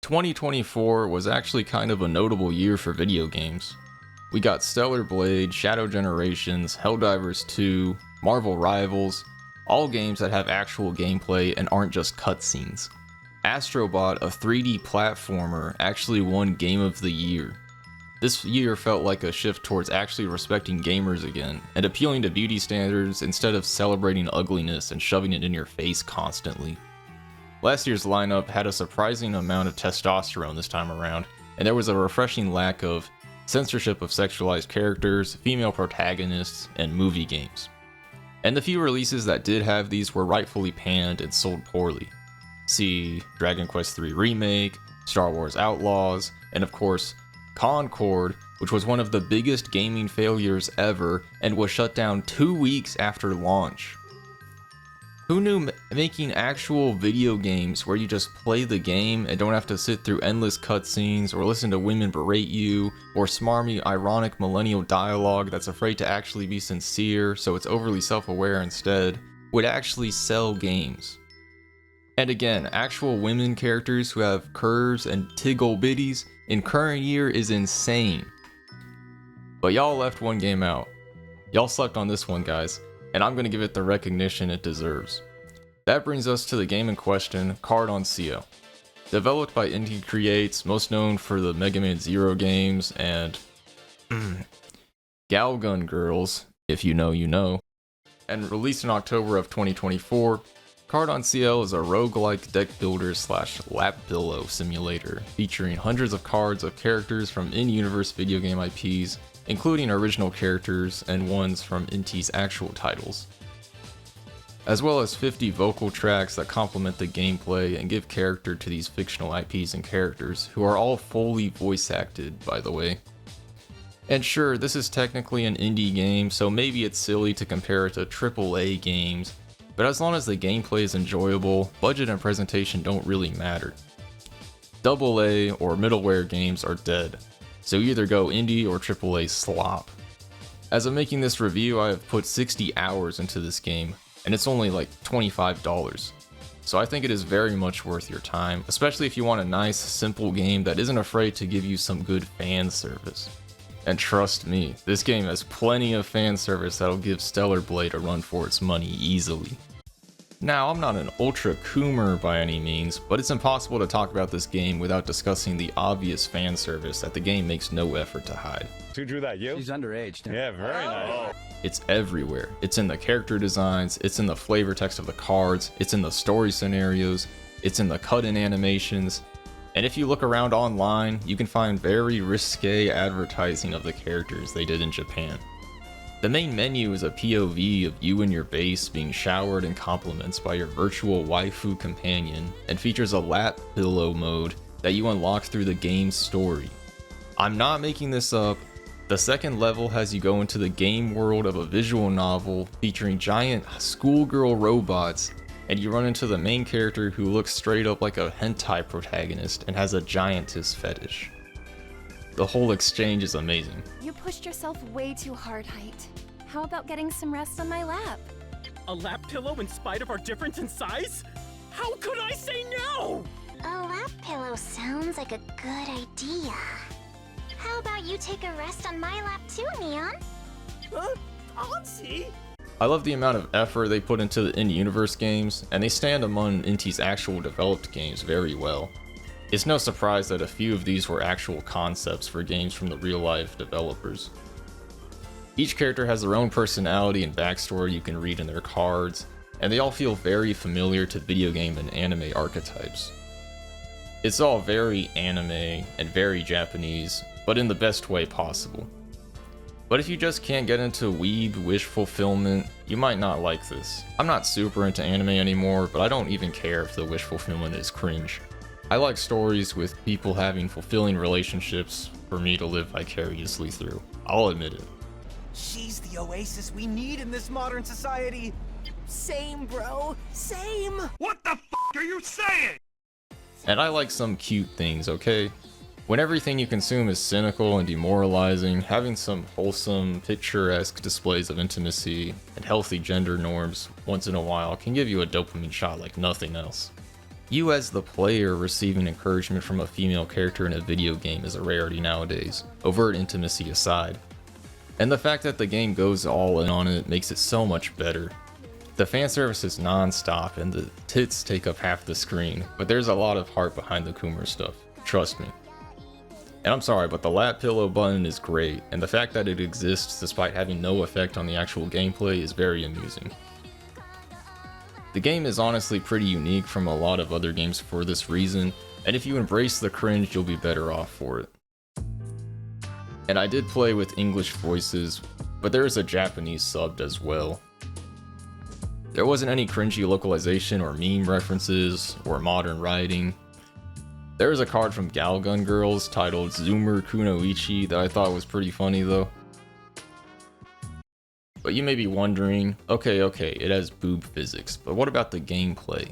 2024 was actually kind of a notable year for video games. We got Stellar Blade, Shadow Generations, Helldivers 2, Marvel Rivals, all games that have actual gameplay and aren't just cutscenes. Astrobot, a 3D platformer, actually won Game of the Year. This year felt like a shift towards actually respecting gamers again, and appealing to beauty standards instead of celebrating ugliness and shoving it in your face constantly. Last year's lineup had a surprising amount of testosterone this time around, and there was a refreshing lack of censorship of sexualized characters, female protagonists, and movie games. And the few releases that did have these were rightfully panned and sold poorly. See Dragon Quest III Remake, Star Wars Outlaws, and of course, Concord, which was one of the biggest gaming failures ever and was shut down 2 weeks after launch. Who knew making actual video games where you just play the game and don't have to sit through endless cutscenes or listen to women berate you or smarmy ironic millennial dialogue that's afraid to actually be sincere so it's overly self-aware instead, would actually sell games? And again, actual women characters who have curves and tiggle bitties in current year is insane. But y'all left one game out. Y'all slept on this one, guys, and I'm gonna give it the recognition it deserves. That brings us to the game in question, Card-en-Ciel. Developed by Inti Creates, most known for the Mega Man Zero games and Galgun Girls, if you know you know. And released in October of 2024, Card-en-Ciel is a roguelike deck builder / lap pillow simulator, featuring hundreds of cards of characters from in-universe video game IPs, including original characters and ones from Inti's actual titles, as well as 50 vocal tracks that complement the gameplay and give character to these fictional IPs and characters, who are all fully voice acted, by the way. And sure, this is technically an indie game, so maybe it's silly to compare it to AAA games, but as long as the gameplay is enjoyable, budget and presentation don't really matter. AA or middleware games are dead, so either go indie or AAA slop. As I'm making this review, I have put 60 hours into this game, and it's only like $25. So I think it is very much worth your time, especially if you want a nice, simple game that isn't afraid to give you some good fan service. And trust me, this game has plenty of fan service that'll give Stellar Blade a run for its money easily. Now, I'm not an ultra coomer by any means, but it's impossible to talk about this game without discussing the obvious fan service that the game makes no effort to hide. Who drew that, you? She's underage. Yeah, very nice. It's everywhere. It's in the character designs, it's in the flavor text of the cards, it's in the story scenarios, it's in the cut-in animations, and if you look around online, you can find very risque advertising of the characters they did in Japan. The main menu is a POV of you and your base being showered in compliments by your virtual waifu companion, and features a lap pillow mode that you unlock through the game's story. I'm not making this up. The second level has you go into the game world of a visual novel featuring giant schoolgirl robots, and you run into the main character who looks straight up like a hentai protagonist and has a giantess fetish. The whole exchange is amazing. You pushed yourself way too hard, Height. How about getting some rest on my lap? A lap pillow in spite of our difference in size? How could I say no? A lap pillow sounds like a good idea. How about you take a rest on my lap too, Neon? Odyssey? I love the amount of effort they put into the in-universe games, and they stand among Inti's actual developed games very well. It's no surprise that a few of these were actual concepts for games from the real-life developers. Each character has their own personality and backstory you can read in their cards, and they all feel very familiar to video game and anime archetypes. It's all very anime and very Japanese, but in the best way possible. But if you just can't get into weeb wish fulfillment, you might not like this. I'm not super into anime anymore, but I don't even care if the wish fulfillment is cringe. I like stories with people having fulfilling relationships for me to live vicariously through. I'll admit it. She's the oasis we need in this modern society. Same, bro. Same. What the f*** are you saying? And I like some cute things, okay? When everything you consume is cynical and demoralizing, having some wholesome, picturesque displays of intimacy and healthy gender norms once in a while can give you a dopamine shot like nothing else. You as the player receiving encouragement from a female character in a video game is a rarity nowadays, overt intimacy aside. And the fact that the game goes all in on it makes it so much better. The fan service is non-stop and the tits take up half the screen, but there's a lot of heart behind the Coomer stuff, trust me. And I'm sorry, but the lap pillow button is great, and the fact that it exists despite having no effect on the actual gameplay is very amusing. The game is honestly pretty unique from a lot of other games for this reason, and if you embrace the cringe, you'll be better off for it. And I did play with English voices, but there is a Japanese subbed as well. There wasn't any cringy localization or meme references or modern writing. There is a card from Galgun Girls titled Zoomer Kunoichi that I thought was pretty funny though. But you may be wondering, okay, it has boob physics, but what about the gameplay?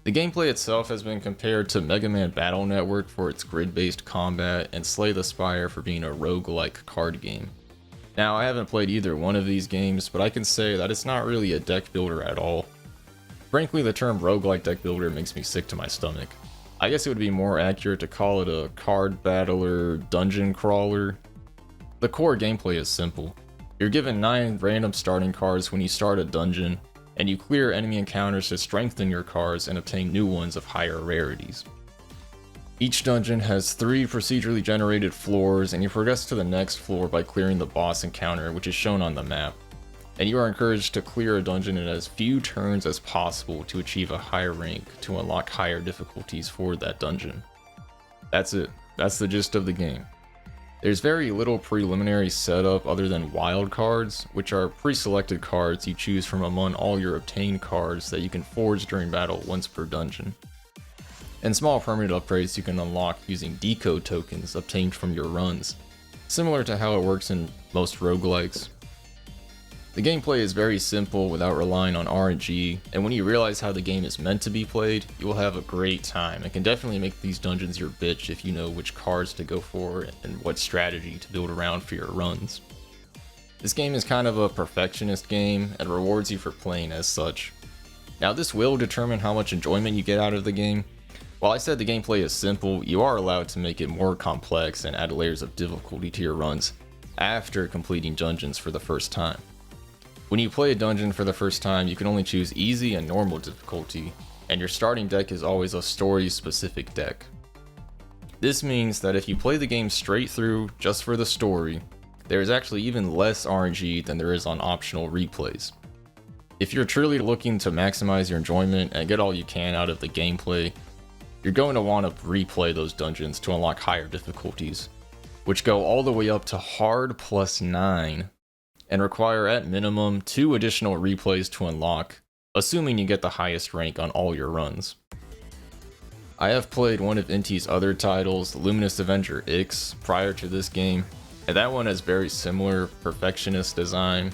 The gameplay itself has been compared to Mega Man Battle Network for its grid-based combat and Slay the Spire for being a roguelike card game. Now, I haven't played either one of these games, but I can say that it's not really a deck builder at all. Frankly, the term roguelike deck builder makes me sick to my stomach. I guess it would be more accurate to call it a card battler, dungeon crawler. The core gameplay is simple. You're given 9 random starting cards when you start a dungeon, and you clear enemy encounters to strengthen your cards and obtain new ones of higher rarities. Each dungeon has 3 procedurally generated floors, and you progress to the next floor by clearing the boss encounter, which is shown on the map. And you are encouraged to clear a dungeon in as few turns as possible to achieve a higher rank to unlock higher difficulties for that dungeon. That's it. That's the gist of the game. There's very little preliminary setup other than wild cards, which are pre-selected cards you choose from among all your obtained cards that you can forge during battle once per dungeon. And small permanent upgrades you can unlock using decode tokens obtained from your runs, similar to how it works in most roguelikes. The gameplay is very simple without relying on RNG, and when you realize how the game is meant to be played, you will have a great time and can definitely make these dungeons your bitch if you know which cards to go for and what strategy to build around for your runs. This game is kind of a perfectionist game and rewards you for playing as such. Now this will determine how much enjoyment you get out of the game. While I said the gameplay is simple, you are allowed to make it more complex and add layers of difficulty to your runs after completing dungeons for the first time. When you play a dungeon for the first time, you can only choose easy and normal difficulty, and your starting deck is always a story-specific deck. This means that if you play the game straight through just for the story, there is actually even less RNG than there is on optional replays. If you're truly looking to maximize your enjoyment and get all you can out of the gameplay, you're going to want to replay those dungeons to unlock higher difficulties, which go all the way up to hard +9, and require at minimum 2 additional replays to unlock, assuming you get the highest rank on all your runs. I have played one of Inti's other titles, Luminous Avenger X, prior to this game, and that one has very similar perfectionist design,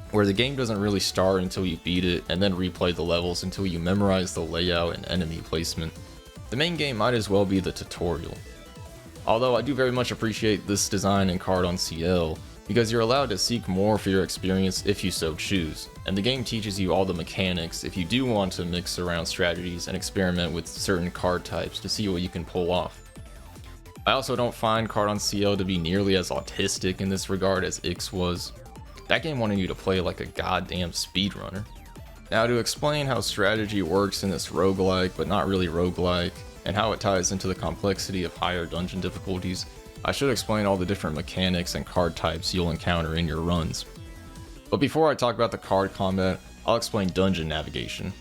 where the game doesn't really start until you beat it and then replay the levels until you memorize the layout and enemy placement. The main game might as well be the tutorial. Although I do very much appreciate this design in Card-en-Ciel, because you're allowed to seek more for your experience if you so choose, and the game teaches you all the mechanics if you do want to mix around strategies and experiment with certain card types to see what you can pull off. I also don't find Card-en-Ciel to be nearly as autistic in this regard as X was. That game wanted you to play like a goddamn speedrunner. Now to explain how strategy works in this roguelike but not really roguelike, and how it ties into the complexity of higher dungeon difficulties, I should explain all the different mechanics and card types you'll encounter in your runs. But before I talk about the card combat, I'll explain dungeon navigation.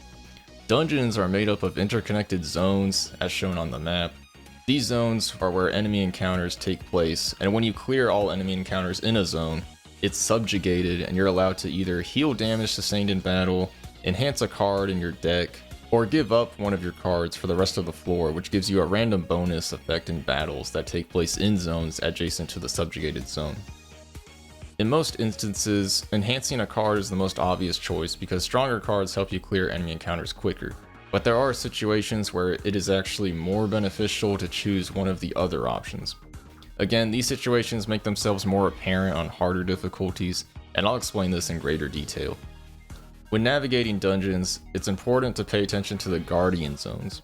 Dungeons are made up of interconnected zones, as shown on the map. These zones are where enemy encounters take place, and when you clear all enemy encounters in a zone, it's subjugated and you're allowed to either heal damage sustained in battle, enhance a card in your deck, or give up one of your cards for the rest of the floor, which gives you a random bonus effect in battles that take place in zones adjacent to the subjugated zone. In most instances, enhancing a card is the most obvious choice because stronger cards help you clear enemy encounters quicker, but there are situations where it is actually more beneficial to choose one of the other options. Again, these situations make themselves more apparent on harder difficulties, and I'll explain this in greater detail. When navigating dungeons, it's important to pay attention to the guardian zones.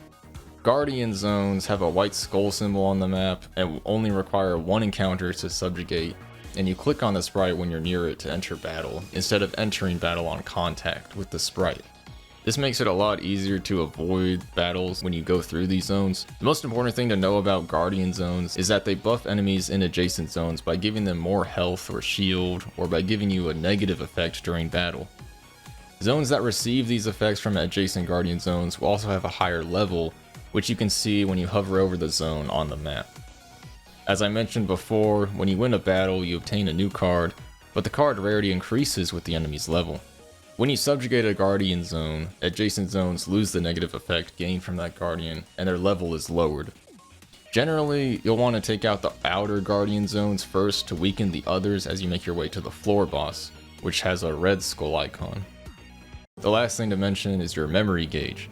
Guardian zones have a white skull symbol on the map and will only require one encounter to subjugate, and you click on the sprite when you're near it to enter battle, instead of entering battle on contact with the sprite. This makes it a lot easier to avoid battles when you go through these zones. The most important thing to know about Guardian zones is that they buff enemies in adjacent zones by giving them more health or shield, or by giving you a negative effect during battle. Zones that receive these effects from adjacent Guardian zones will also have a higher level, which you can see when you hover over the zone on the map. As I mentioned before, when you win a battle, you obtain a new card, but the card rarity increases with the enemy's level. When you subjugate a Guardian zone, adjacent zones lose the negative effect gained from that Guardian, and their level is lowered. Generally, you'll want to take out the outer Guardian zones first to weaken the others as you make your way to the floor boss, which has a red skull icon. The last thing to mention is your memory gauge.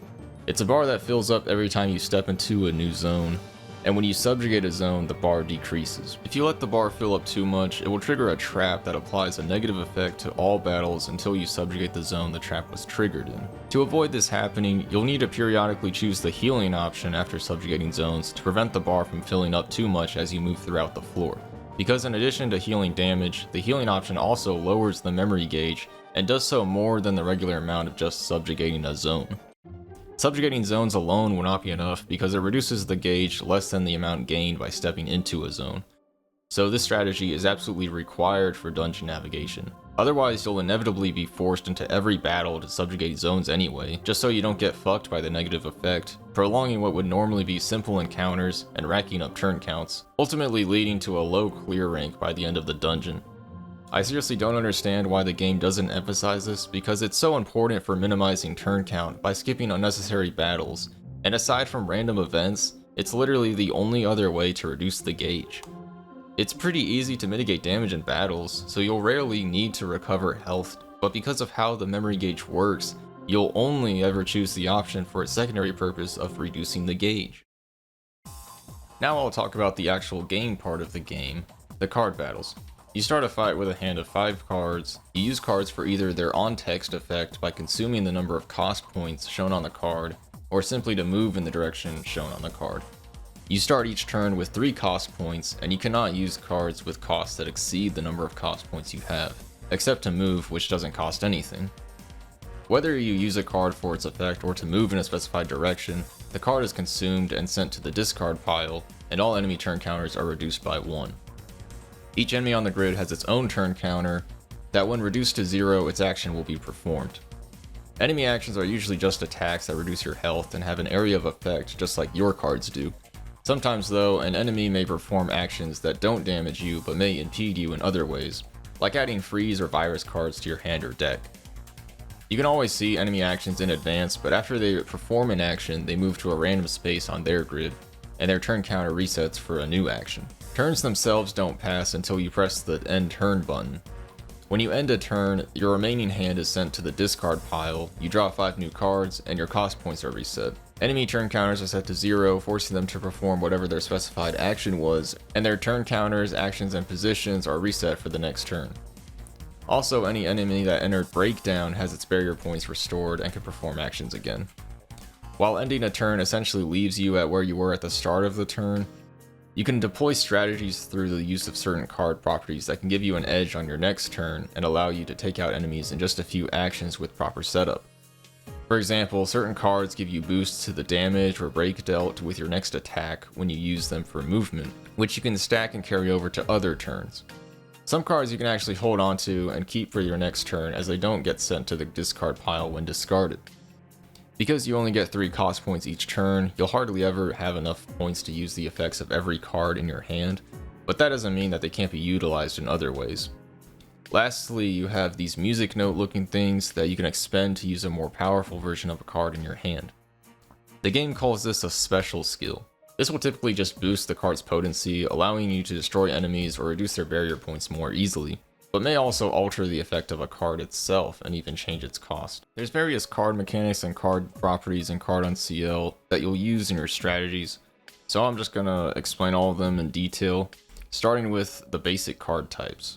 It's a bar that fills up every time you step into a new zone, and when you subjugate a zone, the bar decreases. If you let the bar fill up too much, it will trigger a trap that applies a negative effect to all battles until you subjugate the zone the trap was triggered in. To avoid this happening, you'll need to periodically choose the healing option after subjugating zones to prevent the bar from filling up too much as you move throughout the floor. Because in addition to healing damage, the healing option also lowers the memory gauge and does so more than the regular amount of just subjugating a zone. Subjugating zones alone will not be enough because it reduces the gauge less than the amount gained by stepping into a zone. So this strategy is absolutely required for dungeon navigation. Otherwise, you'll inevitably be forced into every battle to subjugate zones anyway, just so you don't get fucked by the negative effect, prolonging what would normally be simple encounters and racking up turn counts, ultimately leading to a low clear rank by the end of the dungeon. I seriously don't understand why the game doesn't emphasize this, because it's so important for minimizing turn count by skipping unnecessary battles, and aside from random events, it's literally the only other way to reduce the gauge. It's pretty easy to mitigate damage in battles, so you'll rarely need to recover health, but because of how the memory gauge works, you'll only ever choose the option for its secondary purpose of reducing the gauge. Now I'll talk about the actual game part of the game, the card battles. You start a fight with a hand of 5 cards. You use cards for either their on-text effect by consuming the number of cost points shown on the card, or simply to move in the direction shown on the card. You start each turn with 3 cost points, and you cannot use cards with costs that exceed the number of cost points you have, except to move, which doesn't cost anything. Whether you use a card for its effect or to move in a specified direction, the card is consumed and sent to the discard pile, and all enemy turn counters are reduced by 1. Each enemy on the grid has its own turn counter, that when reduced to 0, its action will be performed. Enemy actions are usually just attacks that reduce your health and have an area of effect just like your cards do. Sometimes though, an enemy may perform actions that don't damage you but may impede you in other ways, like adding freeze or virus cards to your hand or deck. You can always see enemy actions in advance, but after they perform an action, they move to a random space on their grid, and their turn counter resets for a new action. Turns themselves don't pass until you press the end turn button. When you end a turn, your remaining hand is sent to the discard pile, you draw 5 new cards, and your cost points are reset. Enemy turn counters are set to 0, forcing them to perform whatever their specified action was, and their turn counters, actions, and positions are reset for the next turn. Also, any enemy that entered Breakdown has its barrier points restored and can perform actions again. While ending a turn essentially leaves you at where you were at the start of the turn, you can deploy strategies through the use of certain card properties that can give you an edge on your next turn and allow you to take out enemies in just a few actions with proper setup. For example, certain cards give you boosts to the damage or break dealt with your next attack when you use them for movement, which you can stack and carry over to other turns. Some cards you can actually hold onto and keep for your next turn as they don't get sent to the discard pile when discarded. Because you only get 3 cost points each turn, you'll hardly ever have enough points to use the effects of every card in your hand, but that doesn't mean that they can't be utilized in other ways. Lastly, you have these music note looking things that you can expend to use a more powerful version of a card in your hand. The game calls this a special skill. This will typically just boost the card's potency, allowing you to destroy enemies or reduce their barrier points more easily, but may also alter the effect of a card itself and even change its cost. There's various card mechanics and card properties in Card-en-Ciel that you'll use in your strategies, so I'm just gonna explain all of them in detail, starting with the basic card types.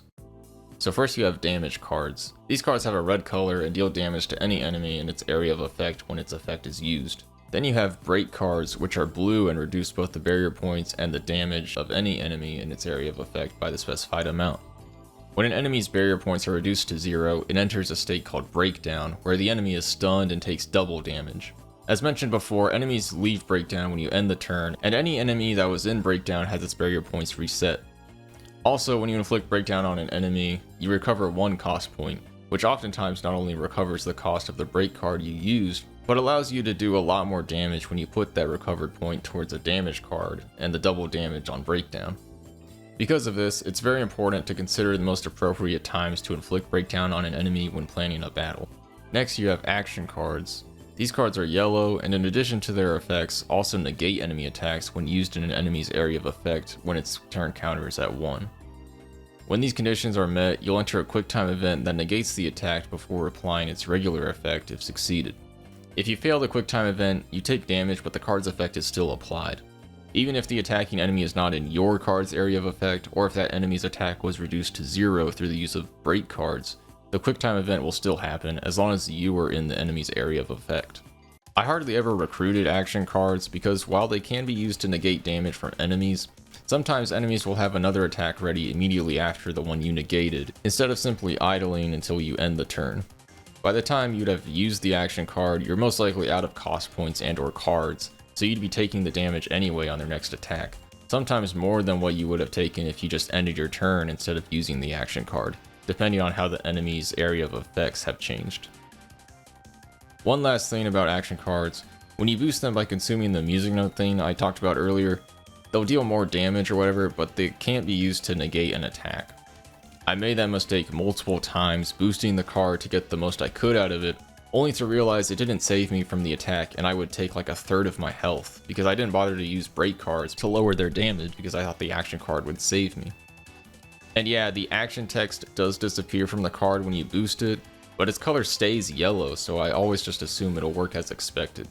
So first you have damage cards. These cards have a red color and deal damage to any enemy in its area of effect when its effect is used. Then you have break cards, which are blue and reduce both the barrier points and the damage of any enemy in its area of effect by the specified amount. When an enemy's barrier points are reduced to 0, it enters a state called breakdown, where the enemy is stunned and takes double damage. As mentioned before, enemies leave breakdown when you end the turn, and any enemy that was in breakdown has its barrier points reset. Also, when you inflict breakdown on an enemy, you recover 1 cost point, which oftentimes not only recovers the cost of the break card you used, but allows you to do a lot more damage when you put that recovered point towards a damage card and the double damage on breakdown. Because of this, it's very important to consider the most appropriate times to inflict breakdown on an enemy when planning a battle. Next, you have action cards. These cards are yellow, and in addition to their effects, also negate enemy attacks when used in an enemy's area of effect when its turn counter is at 1. When these conditions are met, you'll enter a quick time event that negates the attack before applying its regular effect if succeeded. If you fail the quick time event, you take damage, but the card's effect is still applied. Even if the attacking enemy is not in your card's area of effect, or if that enemy's attack was reduced to 0 through the use of break cards, the quick time event will still happen as long as you are in the enemy's area of effect. I hardly ever recruited action cards because while they can be used to negate damage from enemies, sometimes enemies will have another attack ready immediately after the one you negated, instead of simply idling until you end the turn. By the time you'd have used the action card, you're most likely out of cost points and or cards, so you'd be taking the damage anyway on their next attack, sometimes more than what you would have taken if you just ended your turn instead of using the action card, depending on how the enemy's area of effects have changed. One last thing about action cards, when you boost them by consuming the music note thing I talked about earlier, they'll deal more damage or whatever, but they can't be used to negate an attack. I made that mistake multiple times, boosting the card to get the most I could out of it, only to realize it didn't save me from the attack and I would take like a third of my health, because I didn't bother to use break cards to lower their damage because I thought the action card would save me. And yeah, the action text does disappear from the card when you boost it, but its color stays yellow, so I always just assume it'll work as expected.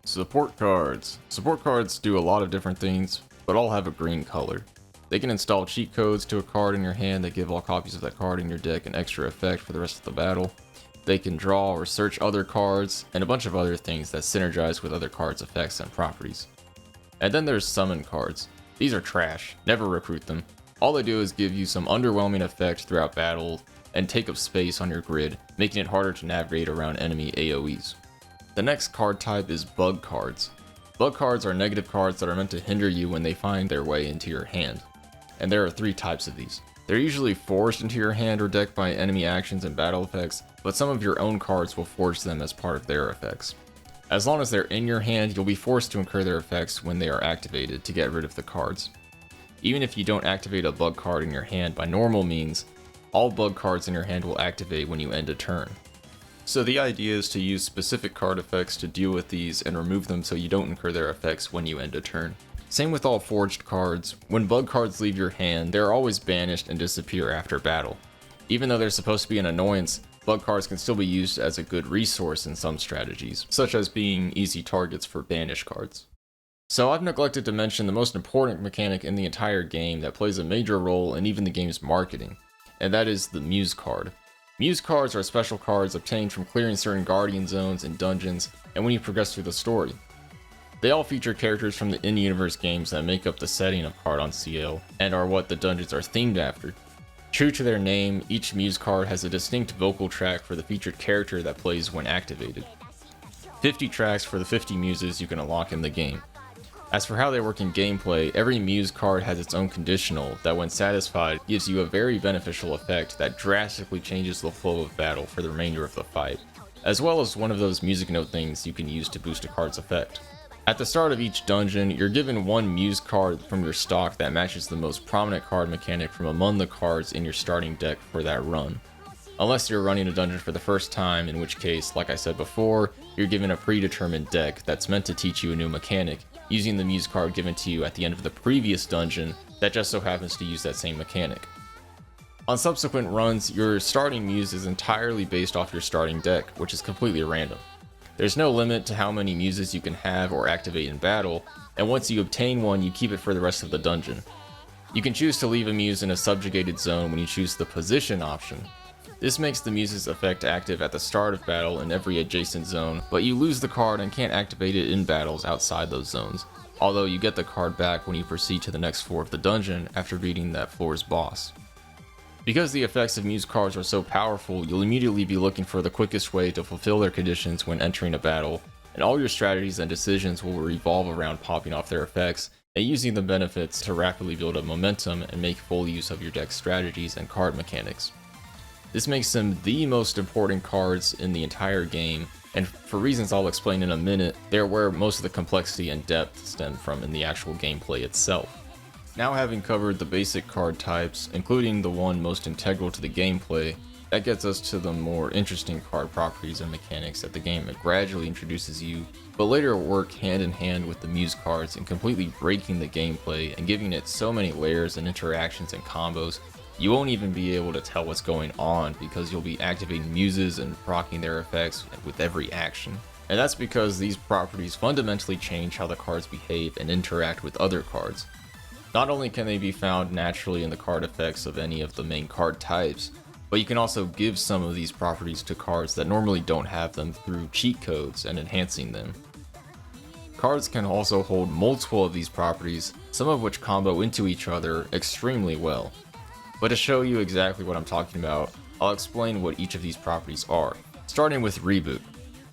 Support cards. Support cards do a lot of different things, but all have a green color. They can install cheat codes to a card in your hand that give all copies of that card in your deck an extra effect for the rest of the battle. They can draw or search other cards, and a bunch of other things that synergize with other cards' effects and properties. And then there's summon cards. These are trash, never recruit them. All they do is give you some underwhelming effect throughout battle and take up space on your grid, making it harder to navigate around enemy AoEs. The next card type is bug cards. Bug cards are negative cards that are meant to hinder you when they find their way into your hand. And there are 3 types of these. They're usually forced into your hand or deck by enemy actions and battle effects, but some of your own cards will force them as part of their effects. As long as they're in your hand, you'll be forced to incur their effects when they are activated to get rid of the cards. Even if you don't activate a bug card in your hand by normal means, all bug cards in your hand will activate when you end a turn. So the idea is to use specific card effects to deal with these and remove them so you don't incur their effects when you end a turn. Same with all forged cards. When bug cards leave your hand, they're always banished and disappear after battle. Even though they're supposed to be an annoyance, bug cards can still be used as a good resource in some strategies, such as being easy targets for banish cards. So I've neglected to mention the most important mechanic in the entire game that plays a major role in even the game's marketing, and that is the Muse card. Muse cards are special cards obtained from clearing certain Guardian zones and dungeons, and when you progress through the story. They all feature characters from the in-universe games that make up the setting of Card-en-Ciel, and are what the dungeons are themed after. True to their name, each Muse card has a distinct vocal track for the featured character that plays when activated. 50 tracks for the 50 Muses you can unlock in the game. As for how they work in gameplay, every Muse card has its own conditional that when satisfied gives you a very beneficial effect that drastically changes the flow of battle for the remainder of the fight, as well as one of those music note things you can use to boost a card's effect. At the start of each dungeon, you're given one Muse card from your stock that matches the most prominent card mechanic from among the cards in your starting deck for that run. Unless you're running a dungeon for the first time, in which case, like I said before, you're given a predetermined deck that's meant to teach you a new mechanic, using the Muse card given to you at the end of the previous dungeon that just so happens to use that same mechanic. On subsequent runs, your starting Muse is entirely based off your starting deck, which is completely random. There's no limit to how many Muses you can have or activate in battle, and once you obtain one, you keep it for the rest of the dungeon. You can choose to leave a Muse in a subjugated zone when you choose the position option. This makes the Muse's effect active at the start of battle in every adjacent zone, but you lose the card and can't activate it in battles outside those zones, although you get the card back when you proceed to the next floor of the dungeon after beating that floor's boss. Because the effects of Muse cards are so powerful, you'll immediately be looking for the quickest way to fulfill their conditions when entering a battle, and all your strategies and decisions will revolve around popping off their effects and using the benefits to rapidly build up momentum and make full use of your deck's strategies and card mechanics. This makes them the most important cards in the entire game, and for reasons I'll explain in a minute, they're where most of the complexity and depth stem from in the actual gameplay itself. Now having covered the basic card types, including the one most integral to the gameplay, that gets us to the more interesting card properties and mechanics that the game gradually introduces you, but later work hand in hand with the Muse cards in completely breaking the gameplay and giving it so many layers and interactions and combos, you won't even be able to tell what's going on because you'll be activating Muses and proccing their effects with every action. And that's because these properties fundamentally change how the cards behave and interact with other cards. Not only can they be found naturally in the card effects of any of the main card types, but you can also give some of these properties to cards that normally don't have them through cheat codes and enhancing them. Cards can also hold multiple of these properties, some of which combo into each other extremely well. But to show you exactly what I'm talking about, I'll explain what each of these properties are, starting with Reboot.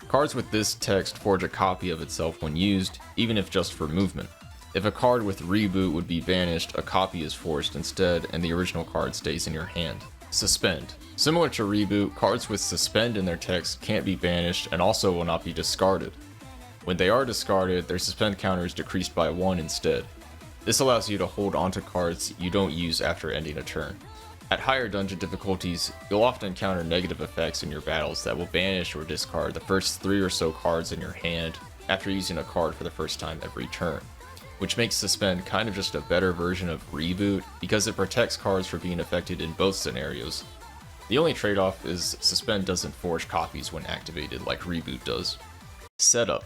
Cards with this text forge a copy of itself when used, even if just for movement. If a card with Reboot would be banished, a copy is forged instead, and the original card stays in your hand. Suspend. Similar to Reboot, cards with Suspend in their text can't be banished and also will not be discarded. When they are discarded, their Suspend counter is decreased by 1 instead. This allows you to hold onto cards you don't use after ending a turn. At higher dungeon difficulties, you'll often encounter negative effects in your battles that will banish or discard the first 3 or so cards in your hand after using a card for the first time every turn, which makes Suspend kind of just a better version of Reboot because it protects cards from being affected in both scenarios. The only trade-off is Suspend doesn't forge copies when activated like Reboot does. Setup.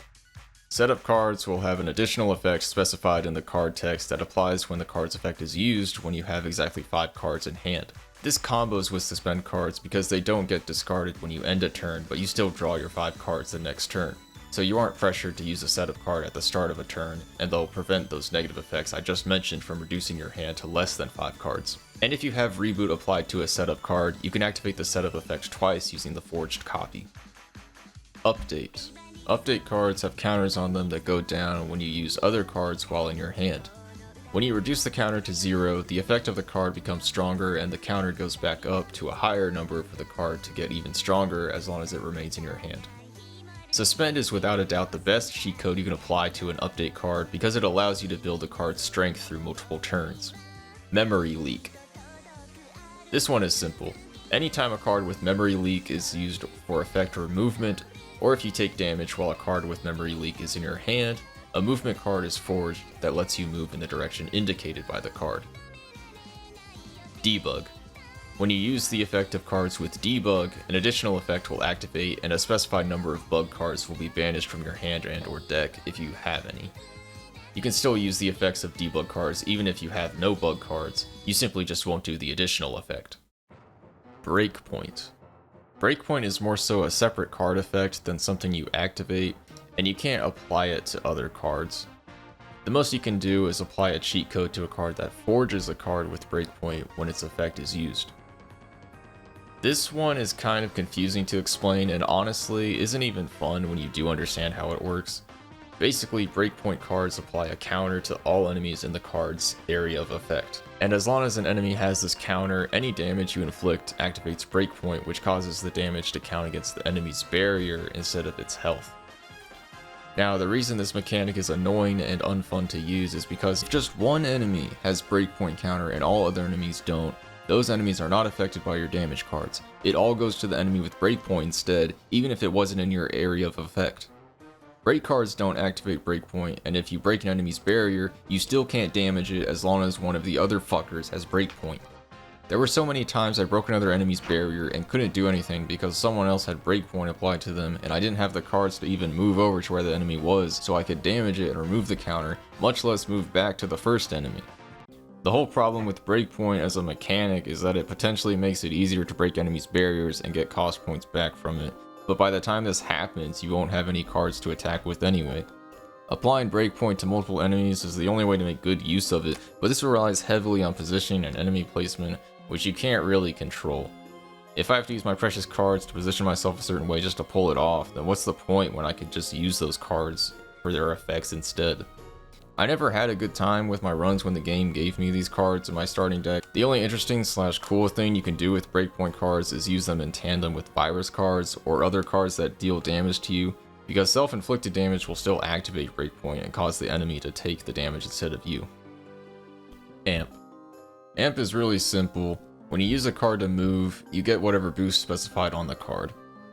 Setup cards will have an additional effect specified in the card text that applies when the card's effect is used when you have exactly 5 cards in hand. This combos with Suspend cards because they don't get discarded when you end a turn, but you still draw your 5 cards the next turn. So you aren't pressured to use a setup card at the start of a turn, and they'll prevent those negative effects I just mentioned from reducing your hand to less than 5 cards. And if you have Reboot applied to a setup card, you can activate the setup effect twice using the forged copy. Update. Update cards have counters on them that go down when you use other cards while in your hand. When you reduce the counter to 0, the effect of the card becomes stronger and the counter goes back up to a higher number for the card to get even stronger as long as it remains in your hand. Suspend is without a doubt the best cheat code you can apply to an update card because it allows you to build the card's strength through multiple turns. Memory Leak. This one is simple. Anytime a card with Memory Leak is used for effect or movement, or if you take damage while a card with Memory Leak is in your hand, a movement card is forged that lets you move in the direction indicated by the card. Debug. When you use the effect of cards with Debug, an additional effect will activate and a specified number of bug cards will be banished from your hand and or deck if you have any. You can still use the effects of Debug cards even if you have no bug cards, you simply just won't do the additional effect. Breakpoint. Breakpoint is more so a separate card effect than something you activate, and you can't apply it to other cards. The most you can do is apply a cheat code to a card that forges a card with Breakpoint when its effect is used. This one is kind of confusing to explain and honestly isn't even fun when you do understand how it works. Basically, Breakpoint cards apply a counter to all enemies in the card's area of effect. And as long as an enemy has this counter, any damage you inflict activates Breakpoint, which causes the damage to count against the enemy's barrier instead of its health. Now, the reason this mechanic is annoying and unfun to use is because if just one enemy has Breakpoint counter and all other enemies don't, those enemies are not affected by your damage cards. It all goes to the enemy with Breakpoint instead, even if it wasn't in your area of effect. Break cards don't activate Breakpoint, and if you break an enemy's barrier, you still can't damage it as long as one of the other fuckers has Breakpoint. There were so many times I broke another enemy's barrier and couldn't do anything because someone else had Breakpoint applied to them and I didn't have the cards to even move over to where the enemy was so I could damage it and remove the counter, much less move back to the first enemy. The whole problem with Breakpoint as a mechanic is that it potentially makes it easier to break enemies' barriers and get cost points back from it, but by the time this happens, you won't have any cards to attack with anyway. Applying Breakpoint to multiple enemies is the only way to make good use of it, but this relies heavily on positioning and enemy placement, which you can't really control. If I have to use my precious cards to position myself a certain way just to pull it off, then what's the point when I could just use those cards for their effects instead? I never had a good time with my runs when the game gave me these cards in my starting deck. The only interesting / cool thing you can do with Breakpoint cards is use them in tandem with virus cards or other cards that deal damage to you, because self-inflicted damage will still activate Breakpoint and cause the enemy to take the damage instead of you. Amp. Amp is really simple. When you use a card to move, you get whatever boost specified on the card.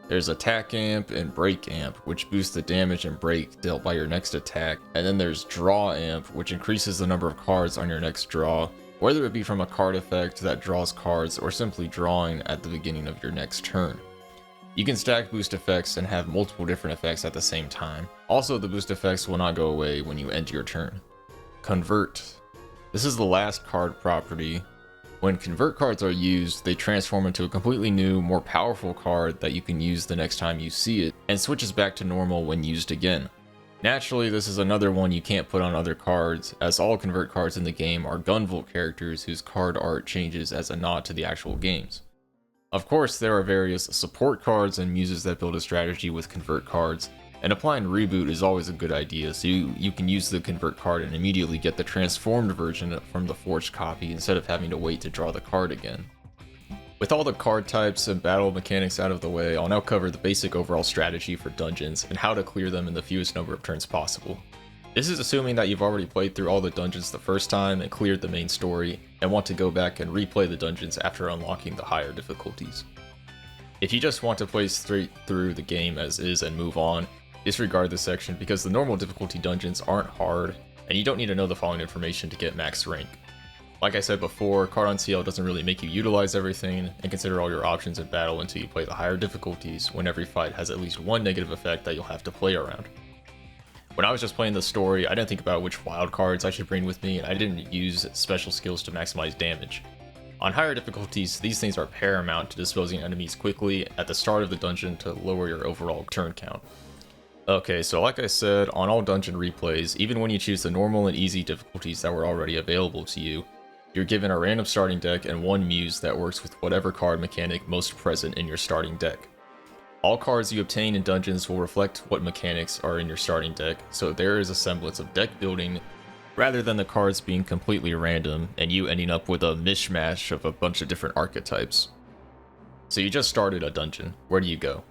There's Attack Amp and Break Amp, which boosts the damage and break dealt by your next attack, and then there's Draw Amp, which increases the number of cards on your next draw, whether it be from a card effect that draws cards or simply drawing at the beginning of your next turn. You can stack boost effects and have multiple different effects at the same time. Also, the boost effects will not go away when you end your turn. Convert. This is the last card property. When convert cards are used, they transform into a completely new, more powerful card that you can use the next time you see it, and switches back to normal when used again. Naturally, this is another one you can't put on other cards, as all convert cards in the game are Gunvolt characters whose card art changes as a nod to the actual games. Of course, there are various support cards and muses that build a strategy with convert cards, and applying Reboot is always a good idea, so you can use the convert card and immediately get the transformed version from the forged copy instead of having to wait to draw the card again. With all the card types and battle mechanics out of the way, I'll now cover the basic overall strategy for dungeons and how to clear them in the fewest number of turns possible. This is assuming that you've already played through all the dungeons the first time and cleared the main story, and want to go back and replay the dungeons after unlocking the higher difficulties. If you just want to play straight through the game as is and move on, disregard this section because the normal difficulty dungeons aren't hard, and you don't need to know the following information to get max rank. Like I said before, Card-en-Ciel doesn't really make you utilize everything and consider all your options in battle until you play the higher difficulties, when every fight has at least one negative effect that you'll have to play around. When I was just playing the story, I didn't think about which wild cards I should bring with me, and I didn't use special skills to maximize damage. On higher difficulties, these things are paramount to disposing enemies quickly at the start of the dungeon to lower your overall turn count. Okay, so like I said, on all dungeon replays, even when you choose the normal and easy difficulties that were already available to you, you're given a random starting deck and one muse that works with whatever card mechanic most present in your starting deck. All cards you obtain in dungeons will reflect what mechanics are in your starting deck, so there is a semblance of deck building rather than the cards being completely random and you ending up with a mishmash of a bunch of different archetypes. So you just started a dungeon. Where do you go?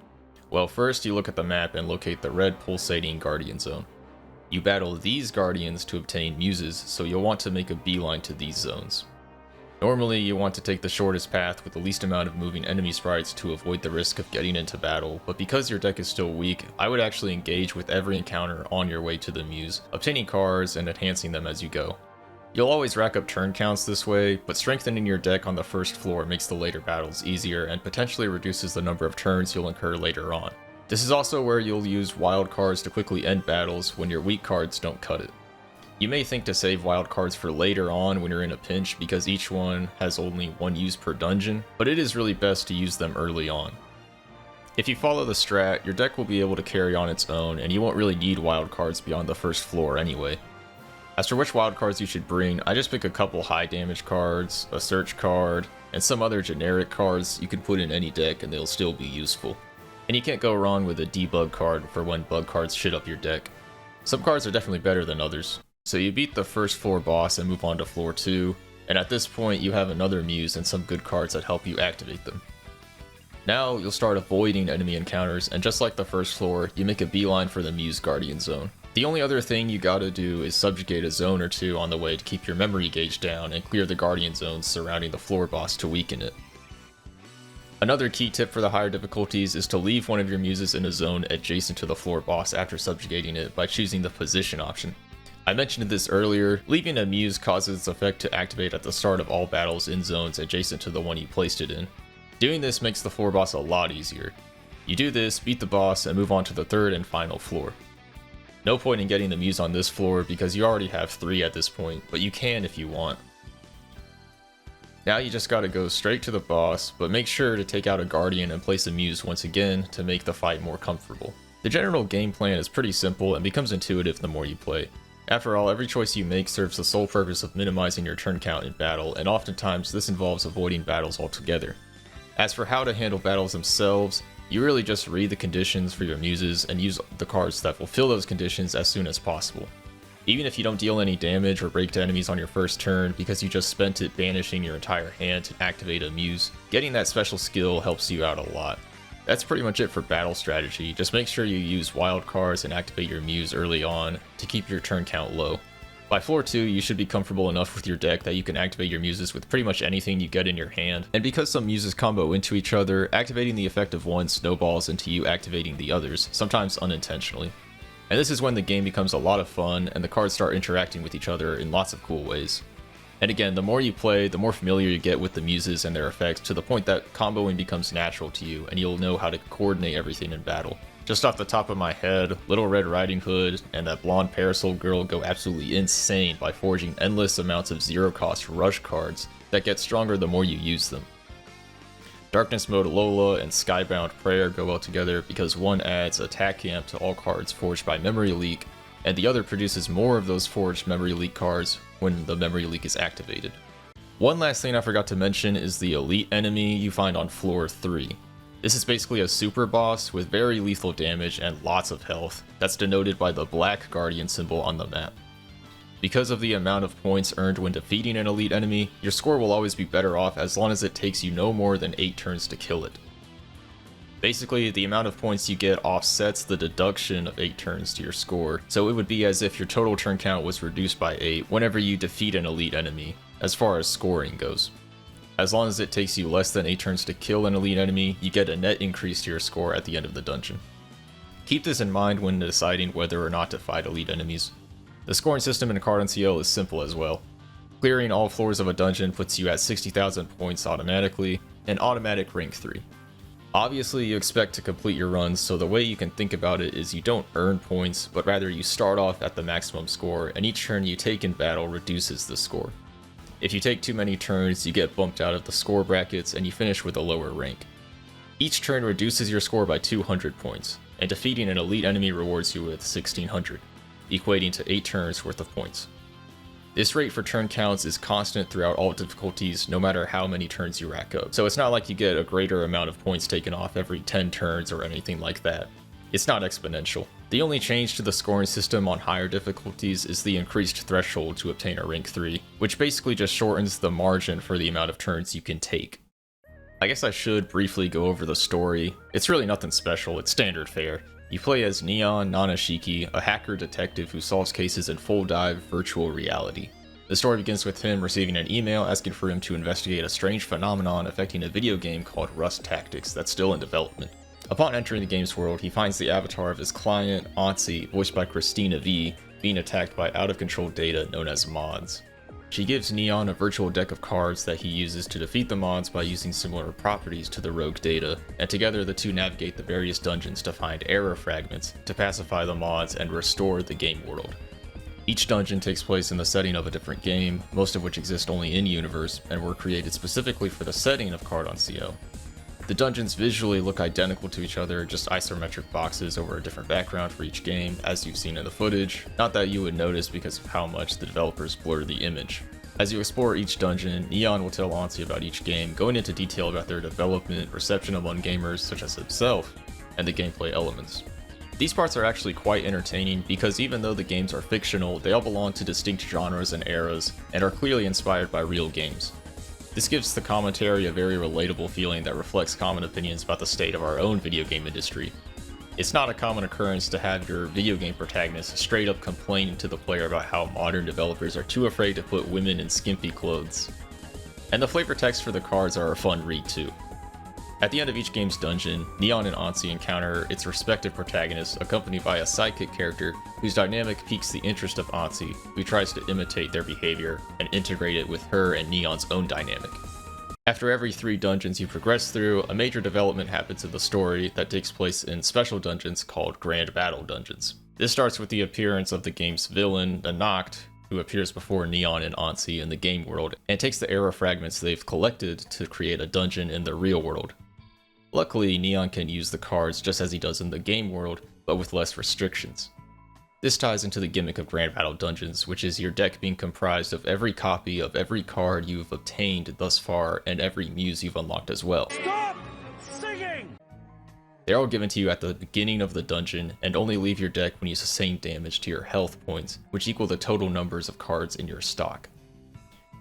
Well, first you look at the map and locate the red pulsating guardian zone. You battle these guardians to obtain muses, so you'll want to make a beeline to these zones. Normally, you want to take the shortest path with the least amount of moving enemy sprites to avoid the risk of getting into battle, but because your deck is still weak, I would actually engage with every encounter on your way to the muse, obtaining cards and enhancing them as you go. You'll always rack up turn counts this way, but strengthening your deck on the first floor makes the later battles easier and potentially reduces the number of turns you'll incur later on. This is also where you'll use wild cards to quickly end battles when your weak cards don't cut it. You may think to save wild cards for later on when you're in a pinch because each one has only one use per dungeon, but it is really best to use them early on. If you follow the strat, your deck will be able to carry on its own and you won't really need wild cards beyond the first floor anyway. As for which wild cards you should bring, I just pick a couple high damage cards, a search card, and some other generic cards you can put in any deck and they'll still be useful. And you can't go wrong with a debug card for when bug cards shit up your deck. Some cards are definitely better than others. So you beat the first floor boss and move on to floor 2, and at this point you have another muse and some good cards that help you activate them. Now you'll start avoiding enemy encounters, and just like the first floor, you make a beeline for the muse guardian zone. The only other thing you gotta do is subjugate a zone or two on the way to keep your memory gauge down and clear the guardian zones surrounding the floor boss to weaken it. Another key tip for the higher difficulties is to leave one of your muses in a zone adjacent to the floor boss after subjugating it by choosing the position option. I mentioned this earlier, leaving a muse causes its effect to activate at the start of all battles in zones adjacent to the one you placed it in. Doing this makes the floor boss a lot easier. You do this, beat the boss, and move on to the third and final floor. No point in getting the muse on this floor because you already have 3 at this point, but you can if you want. Now you just gotta go straight to the boss, but make sure to take out a guardian and place a muse once again to make the fight more comfortable. The general game plan is pretty simple and becomes intuitive the more you play. After all, every choice you make serves the sole purpose of minimizing your turn count in battle, and oftentimes this involves avoiding battles altogether. As for how to handle battles themselves, you really just read the conditions for your muses and use the cards that fulfill those conditions as soon as possible. Even if you don't deal any damage or break to enemies on your first turn because you just spent it banishing your entire hand to activate a muse, getting that special skill helps you out a lot. That's pretty much it for battle strategy. Just make sure you use wild cards and activate your muse early on to keep your turn count low. By floor 2, you should be comfortable enough with your deck that you can activate your muses with pretty much anything you get in your hand, and because some muses combo into each other, activating the effect of one snowballs into you activating the others, sometimes unintentionally. And this is when the game becomes a lot of fun and the cards start interacting with each other in lots of cool ways. And again, the more you play, the more familiar you get with the muses and their effects, to the point that comboing becomes natural to you and you'll know how to coordinate everything in battle. Just off the top of my head, Little Red Riding Hood and that blonde Parasol girl go absolutely insane by forging endless amounts of zero-cost rush cards that get stronger the more you use them. Darkness Mode Lola and Skybound Prayer go well together because one adds attack amp to all cards forged by Memory Leak, and the other produces more of those forged Memory Leak cards when the Memory Leak is activated. One last thing I forgot to mention is the elite enemy you find on floor 3. This is basically a super boss with very lethal damage and lots of health, that's denoted by the black guardian symbol on the map. Because of the amount of points earned when defeating an elite enemy, your score will always be better off as long as it takes you no more than 8 turns to kill it. Basically, the amount of points you get offsets the deduction of 8 turns to your score, so it would be as if your total turn count was reduced by 8 whenever you defeat an elite enemy, as far as scoring goes. As long as it takes you less than 8 turns to kill an elite enemy, you get a net increase to your score at the end of the dungeon. Keep this in mind when deciding whether or not to fight elite enemies. The scoring system in Card-en-Ciel is simple as well. Clearing all floors of a dungeon puts you at 60,000 points automatically, and automatic rank 3. Obviously, you expect to complete your runs, so the way you can think about it is you don't earn points, but rather you start off at the maximum score, and each turn you take in battle reduces the score. If you take too many turns, you get bumped out of the score brackets, and you finish with a lower rank. Each turn reduces your score by 200 points, and defeating an elite enemy rewards you with 1600, equating to 8 turns worth of points. This rate for turn counts is constant throughout all difficulties, no matter how many turns you rack up, so it's not like you get a greater amount of points taken off every 10 turns or anything like that. It's not exponential. The only change to the scoring system on higher difficulties is the increased threshold to obtain a rank 3, which basically just shortens the margin for the amount of turns you can take. I guess I should briefly go over the story. It's really nothing special, it's standard fare. You play as Neon Nanashiki, a hacker detective who solves cases in full dive virtual reality. The story begins with him receiving an email asking for him to investigate a strange phenomenon affecting a video game called Rust Tactics that's still in development. Upon entering the game's world, he finds the avatar of his client, Anzi, voiced by Christina V, being attacked by out-of-control data known as mods. She gives Neon a virtual deck of cards that he uses to defeat the mods by using similar properties to the rogue data, and together the two navigate the various dungeons to find error fragments to pacify the mods and restore the game world. Each dungeon takes place in the setting of a different game, most of which exist only in-universe, and were created specifically for the setting of Card-en-Ciel. The dungeons visually look identical to each other, just isometric boxes over a different background for each game, as you've seen in the footage, not that you would notice because of how much the developers blur the image. As you explore each dungeon, Neon will tell Anzi about each game, going into detail about their development, reception among gamers such as himself, and the gameplay elements. These parts are actually quite entertaining because even though the games are fictional, they all belong to distinct genres and eras, and are clearly inspired by real games. This gives the commentary a very relatable feeling that reflects common opinions about the state of our own video game industry. It's not a common occurrence to have your video game protagonist straight up complaining to the player about how modern developers are too afraid to put women in skimpy clothes. And the flavor text for the cards are a fun read too. At the end of each game's dungeon, Neon and Anzi encounter its respective protagonists accompanied by a sidekick character whose dynamic piques the interest of Anzi, who tries to imitate their behavior and integrate it with her and Neon's own dynamic. After every 3 dungeons you progress through, a major development happens in the story that takes place in special dungeons called Grand Battle Dungeons. This starts with the appearance of the game's villain, the Nacht, who appears before Neon and Ansi in the game world, and takes the era fragments they've collected to create a dungeon in the real world. Luckily, Neon can use the cards just as he does in the game world, but with less restrictions. This ties into the gimmick of Grand Battle Dungeons, which is your deck being comprised of every copy of every card you've obtained thus far and every muse you've unlocked as well. Stop singing! They're all given to you at the beginning of the dungeon, and only leave your deck when you sustain damage to your health points, which equal the total numbers of cards in your stock.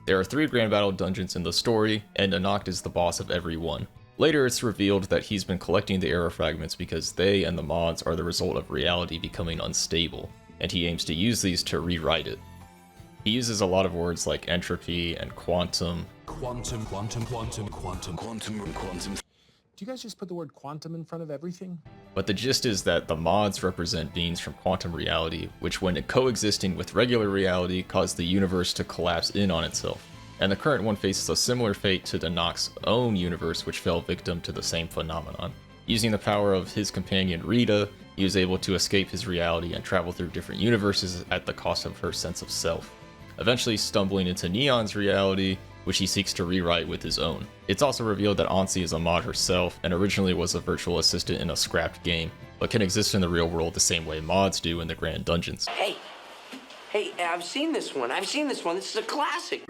There are 3 Grand Battle Dungeons in the story, and Anoct is the boss of every one. Later it's revealed that he's been collecting the era fragments because they and the mods are the result of reality becoming unstable, and he aims to use these to rewrite it. He uses a lot of words like entropy and quantum. Quantum. Do you guys just put the word quantum in front of everything? But the gist is that the mods represent beings from quantum reality, which when coexisting with regular reality cause the universe to collapse in on itself. And the current one faces a similar fate to Anoct's own universe, which fell victim to the same phenomenon. Using the power of his companion Rita, he was able to escape his reality and travel through different universes at the cost of her sense of self, eventually stumbling into Neon's reality, which he seeks to rewrite with his own. It's also revealed that Ansi is a mod herself, and originally was a virtual assistant in a scrapped game, but can exist in the real world the same way mods do in the Grand Dungeons. Hey, I've seen this one. This is a classic.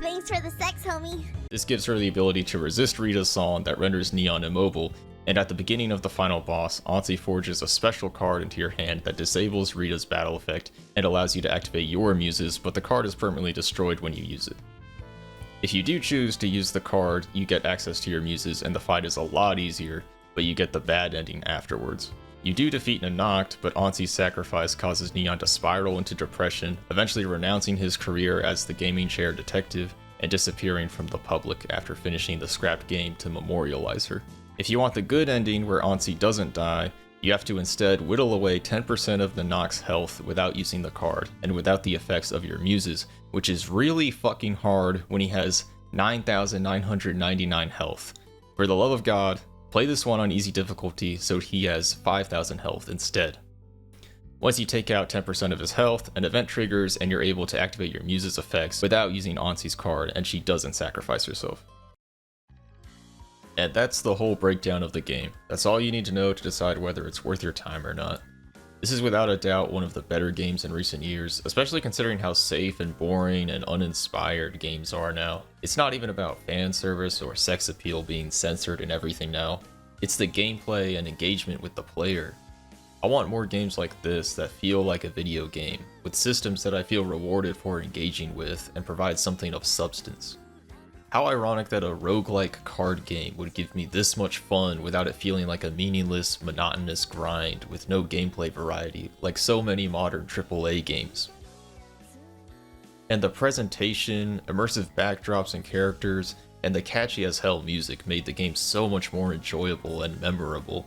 Thanks for the sex, homie. This gives her the ability to resist Rita's song that renders Neon immobile, and at the beginning of the final boss, Ansi forges a special card into your hand that disables Rita's battle effect and allows you to activate your muses, but the card is permanently destroyed when you use it. If you do choose to use the card, you get access to your muses and the fight is a lot easier, but you get the bad ending afterwards. You do defeat Anoct, but Ansi's sacrifice causes Neon to spiral into depression, eventually renouncing his career as the gaming chair detective and disappearing from the public after finishing the scrapped game to memorialize her. If you want the good ending where Ansi doesn't die, you have to instead whittle away 10% of Anoct's health without using the card, and without the effects of your muses, which is really fucking hard when he has 9,999 health. For the love of God, play this one on easy difficulty so he has 5,000 health instead. Once you take out 10% of his health, an event triggers and you're able to activate your muse's effects without using Ansi's card, and she doesn't sacrifice herself. And that's the whole breakdown of the game. That's all you need to know to decide whether it's worth your time or not. This is without a doubt one of the better games in recent years, especially considering how safe and boring and uninspired games are now. It's not even about fan service or sex appeal being censored and everything now. It's the gameplay and engagement with the player. I want more games like this that feel like a video game, with systems that I feel rewarded for engaging with and provide something of substance. How ironic that a roguelike card game would give me this much fun without it feeling like a meaningless, monotonous grind with no gameplay variety, like so many modern AAA games. And the presentation, immersive backdrops and characters, and the catchy as hell music made the game so much more enjoyable and memorable.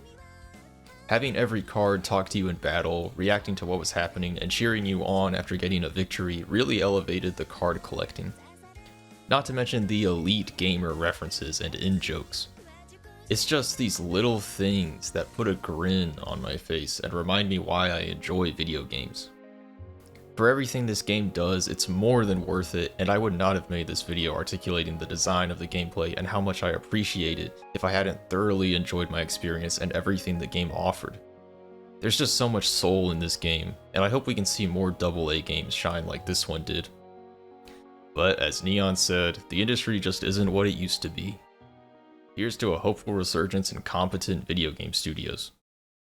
Having every card talk to you in battle, reacting to what was happening, and cheering you on after getting a victory really elevated the card collecting. Not to mention the elite gamer references and in-jokes. It's just these little things that put a grin on my face and remind me why I enjoy video games. For everything this game does, it's more than worth it, and I would not have made this video articulating the design of the gameplay and how much I appreciate it if I hadn't thoroughly enjoyed my experience and everything the game offered. There's just so much soul in this game, and I hope we can see more AA games shine like this one did. But as Neon said, the industry just isn't what it used to be. Here's to a hopeful resurgence in competent video game studios.